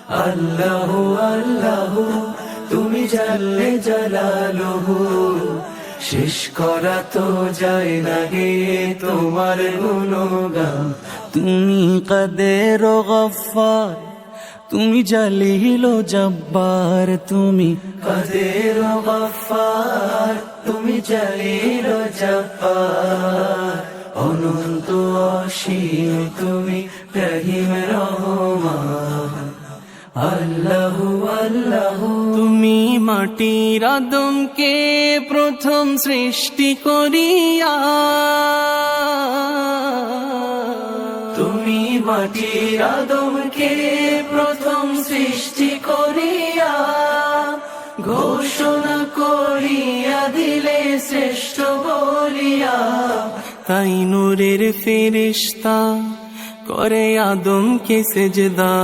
আল্লাহু আল্লাহু তুমি জাল্লে জালালুহু, শেষ করা তো যায় না গে তোমার গুণগান। তুমি কাদের ও গফফার, তুমি জালিল ও জব্বার, তুমি কাদের ও গফফার, তুমি জালিল ও জব্বার, অনন্ত অসীম তুমি রহিম রহমান। আল্লাহু আল্লাহু তুমি মাটির আদমকে প্রথম সৃষ্টি করিয়া, তুমি মাটির আদমকে প্রথম সৃষ্টি করিয়া, ঘোষণা করিয়া দিলে শ্রেষ্ঠ বলিয়া। তাই নূরের ফেরেশতা করে আদমকে সেজদা,